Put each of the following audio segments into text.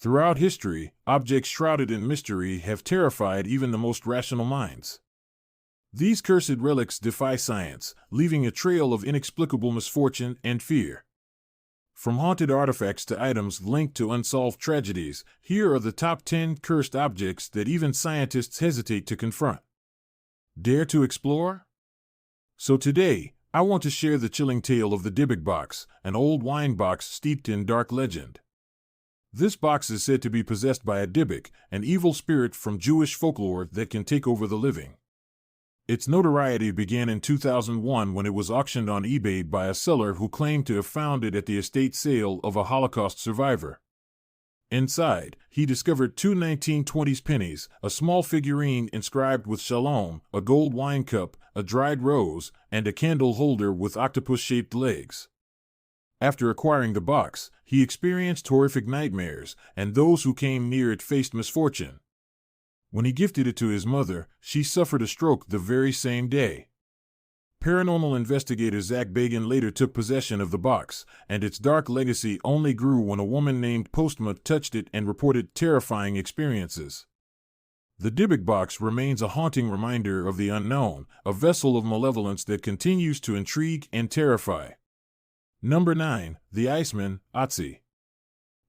Throughout history, objects shrouded in mystery have terrified even the most rational minds. These cursed relics defy science, leaving a trail of inexplicable misfortune and fear. From haunted artifacts to items linked to unsolved tragedies, here are the top 10 cursed objects that even scientists hesitate to confront. Dare to explore? So today, I want to share the chilling tale of the Dybbuk box, an old wine box steeped in dark legend. This box is said to be possessed by a Dybbuk, an evil spirit from Jewish folklore that can take over the living. Its notoriety began in 2001 when it was auctioned on eBay by a seller who claimed to have found it at the estate sale of a Holocaust survivor. Inside, he discovered two 1920s pennies, a small figurine inscribed with shalom, a gold wine cup, a dried rose, and a candle holder with octopus-shaped legs. After acquiring the box, he experienced horrific nightmares, and those who came near it faced misfortune. When he gifted it to his mother, she suffered a stroke the very same day. Paranormal investigator Zach Bagan later took possession of the box, and its dark legacy only grew when a woman named Postma touched it and reported terrifying experiences. The Dybbuk box remains a haunting reminder of the unknown, a vessel of malevolence that continues to intrigue and terrify. Number 9. The Iceman, Otzi.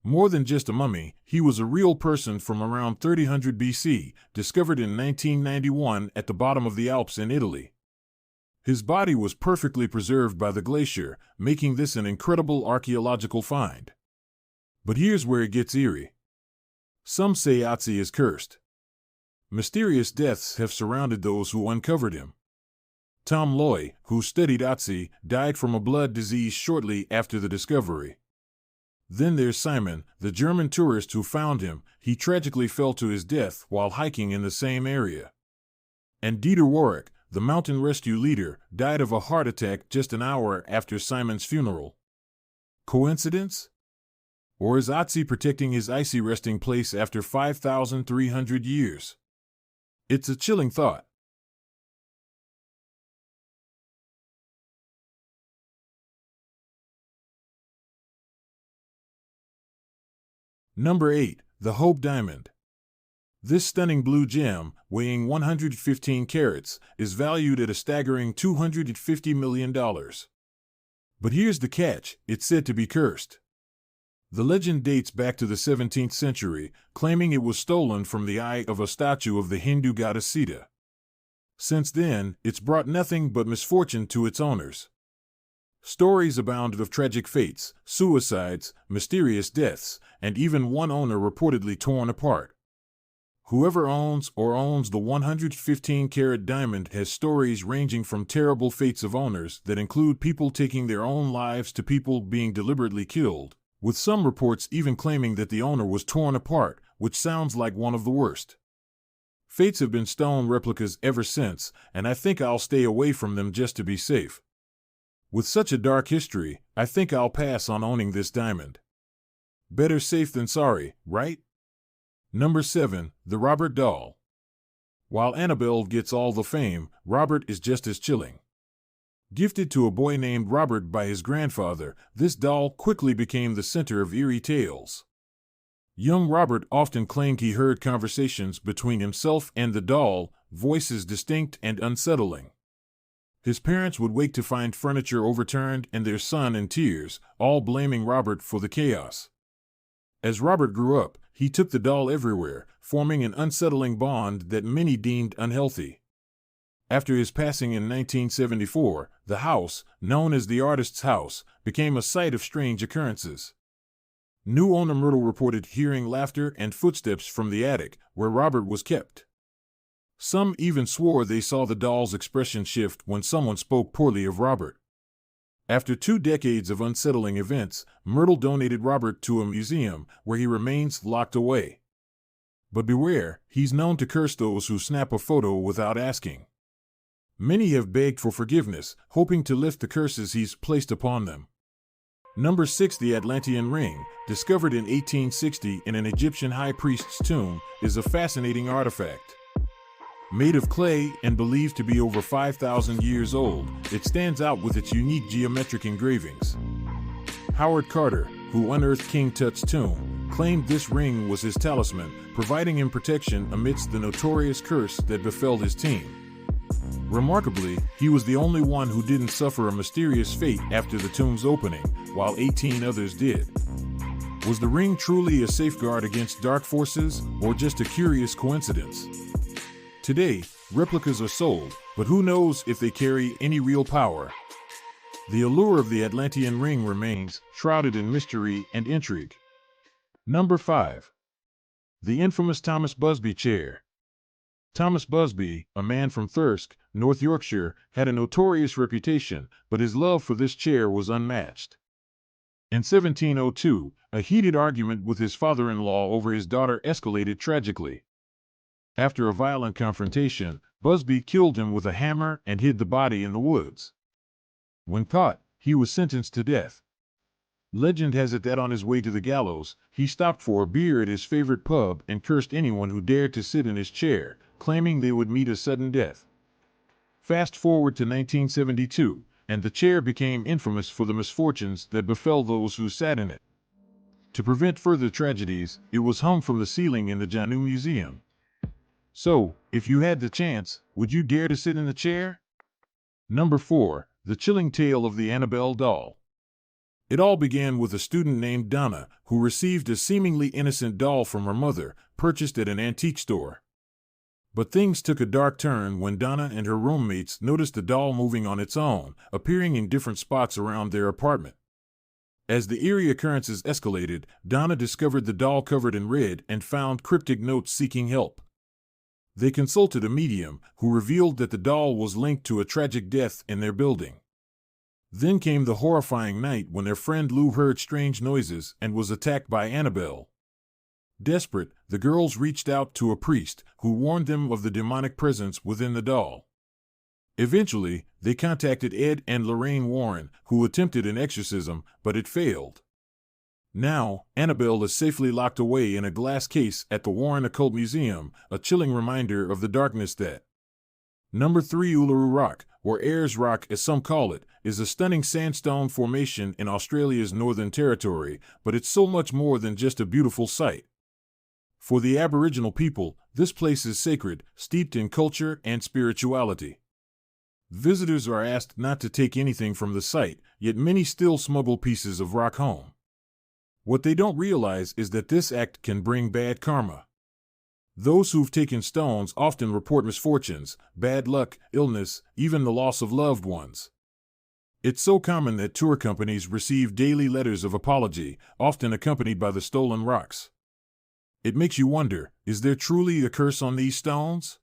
More than just a mummy, he was a real person from around 3000 BC, discovered in 1991 at the bottom of the Alps in Italy. His body was perfectly preserved by the glacier, making this an incredible archaeological find. But here's where it gets eerie. Some say Otzi is cursed. Mysterious deaths have surrounded those who uncovered him. Tom Loy, who studied Otzi, died from a blood disease shortly after the discovery. Then there's Simon, the German tourist who found him. He tragically fell to his death while hiking in the same area. And Dieter Warwick, the mountain rescue leader, died of a heart attack just an hour after Simon's funeral. Coincidence? Or is Otzi protecting his icy resting place after 5,300 years? It's a chilling thought. Number 8. The Hope Diamond. This stunning blue gem, weighing 115 carats, is valued at a staggering $250 million. But here's the catch, it's said to be cursed. The legend dates back to the 17th century, claiming it was stolen from the eye of a statue of the Hindu goddess Sita. Since then, it's brought nothing but misfortune to its owners. Stories abound of tragic fates, suicides, mysterious deaths, and even one owner reportedly torn apart. Whoever owns the 115-carat diamond has stories ranging from terrible fates of owners that include people taking their own lives to people being deliberately killed, with some reports even claiming that the owner was torn apart, which sounds like one of the worst. Fates have been stone replicas ever since, and I think I'll stay away from them just to be safe. With such a dark history, I think I'll pass on owning this diamond. Better safe than sorry, right? Number 7. The Robert Doll. While Annabelle gets all the fame, Robert is just as chilling. Gifted to a boy named Robert by his grandfather, this doll quickly became the center of eerie tales. Young Robert often claimed he heard conversations between himself and the doll, voices distinct and unsettling. His parents would wake to find furniture overturned and their son in tears, all blaming Robert for the chaos. As Robert grew up, he took the doll everywhere, forming an unsettling bond that many deemed unhealthy. After his passing in 1974, the house, known as the artist's house, became a site of strange occurrences. New owner Myrtle reported hearing laughter and footsteps from the attic, where Robert was kept. Some even swore they saw the doll's expression shift when someone spoke poorly of Robert. After 2 decades of unsettling events, Myrtle donated Robert to a museum, where he remains locked away. But beware, he's known to curse those who snap a photo without asking. Many have begged for forgiveness, hoping to lift the curses he's placed upon them. Number 6. The Atlantean Ring, discovered in 1860 in an Egyptian high priest's tomb, is a fascinating artifact. Made of clay and believed to be over 5,000 years old, it stands out with its unique geometric engravings. Howard Carter, who unearthed King Tut's tomb, claimed this ring was his talisman, providing him protection amidst the notorious curse that befell his team. Remarkably, he was the only one who didn't suffer a mysterious fate after the tomb's opening, while 18 others did. Was the ring truly a safeguard against dark forces, or just a curious coincidence? Today, replicas are sold, but who knows if they carry any real power? The allure of the Atlantean ring remains, shrouded in mystery and intrigue. Number 5. The infamous Thomas Busby chair. Thomas Busby, a man from Thirsk, North Yorkshire, had a notorious reputation, but his love for this chair was unmatched. In 1702, a heated argument with his father-in-law over his daughter escalated tragically. After a violent confrontation, Busby killed him with a hammer and hid the body in the woods. When caught, he was sentenced to death. Legend has it that on his way to the gallows, he stopped for a beer at his favorite pub and cursed anyone who dared to sit in his chair, claiming they would meet a sudden death. Fast forward to 1972, and the chair became infamous for the misfortunes that befell those who sat in it. To prevent further tragedies, it was hung from the ceiling in the Janu Museum. So, if you had the chance, would you dare to sit in the chair? Number 4. The chilling tale of the Annabelle doll. It all began with a student named Donna, who received a seemingly innocent doll from her mother, purchased at an antique store. But things took a dark turn when Donna and her roommates noticed the doll moving on its own, appearing in different spots around their apartment. As the eerie occurrences escalated, Donna discovered the doll covered in red and found cryptic notes seeking help. They consulted a medium, who revealed that the doll was linked to a tragic death in their building. Then came the horrifying night when their friend Lou heard strange noises and was attacked by Annabelle. Desperate, the girls reached out to a priest, who warned them of the demonic presence within the doll. Eventually, they contacted Ed and Lorraine Warren, who attempted an exorcism, but it failed. Now, Annabelle is safely locked away in a glass case at the Warren Occult Museum, a chilling reminder of the darkness that. Number 3. Uluru Rock, or Ayers Rock as some call it, is a stunning sandstone formation in Australia's Northern Territory, but it's so much more than just a beautiful sight. For the Aboriginal people, this place is sacred, steeped in culture and spirituality. Visitors are asked not to take anything from the site, yet many still smuggle pieces of rock home. What they don't realize is that this act can bring bad karma. Those who've taken stones often report misfortunes, bad luck, illness, even the loss of loved ones. It's so common that tour companies receive daily letters of apology, often accompanied by the stolen rocks. It makes you wonder, is there truly a curse on these stones?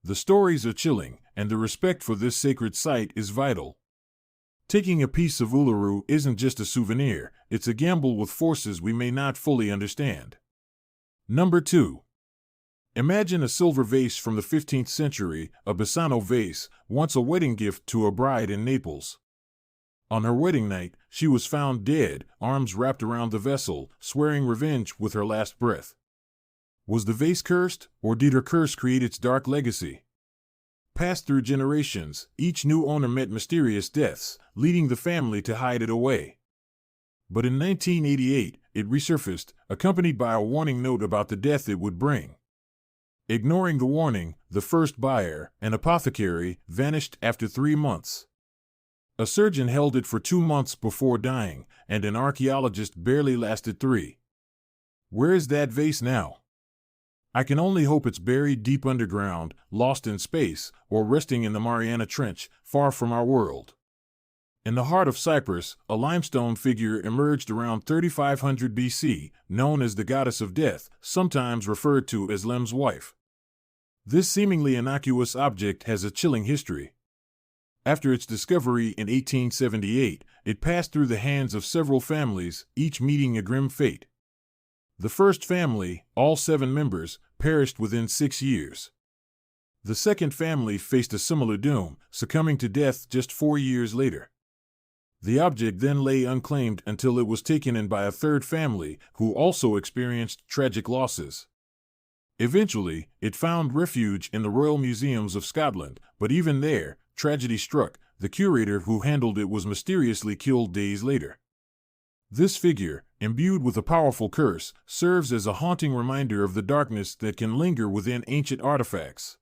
The stories are chilling, and the respect for this sacred site is vital. Taking a piece of Uluru isn't just a souvenir, it's a gamble with forces we may not fully understand. Number 2. Imagine a silver vase from the 15th century, a Bassano vase, once a wedding gift to a bride in Naples. On her wedding night, she was found dead, arms wrapped around the vessel, swearing revenge with her last breath. Was the vase cursed, or did her curse create its dark legacy? Passed through generations, each new owner met mysterious deaths, leading the family to hide it away. But in 1988, it resurfaced, accompanied by a warning note about the death it would bring. Ignoring the warning, the first buyer, an apothecary, vanished after 3 months. A surgeon held it for 2 months before dying, and an archaeologist barely lasted 3. Where is that vase now? I can only hope it's buried deep underground, lost in space, or resting in the Mariana Trench, far from our world. In the heart of Cyprus, a limestone figure emerged around 3500 BC, known as the goddess of death, sometimes referred to as Lem's wife. This seemingly innocuous object has a chilling history. After its discovery in 1878, it passed through the hands of several families, each meeting a grim fate. The first family, all 7 members, perished within 6 years. The second family faced a similar doom, succumbing to death just 4 years later. The object then lay unclaimed until it was taken in by a third family, who also experienced tragic losses. Eventually, it found refuge in the Royal Museums of Scotland, but even there, tragedy struck. The curator who handled it was mysteriously killed days later. This figure, imbued with a powerful curse, serves as a haunting reminder of the darkness that can linger within ancient artifacts.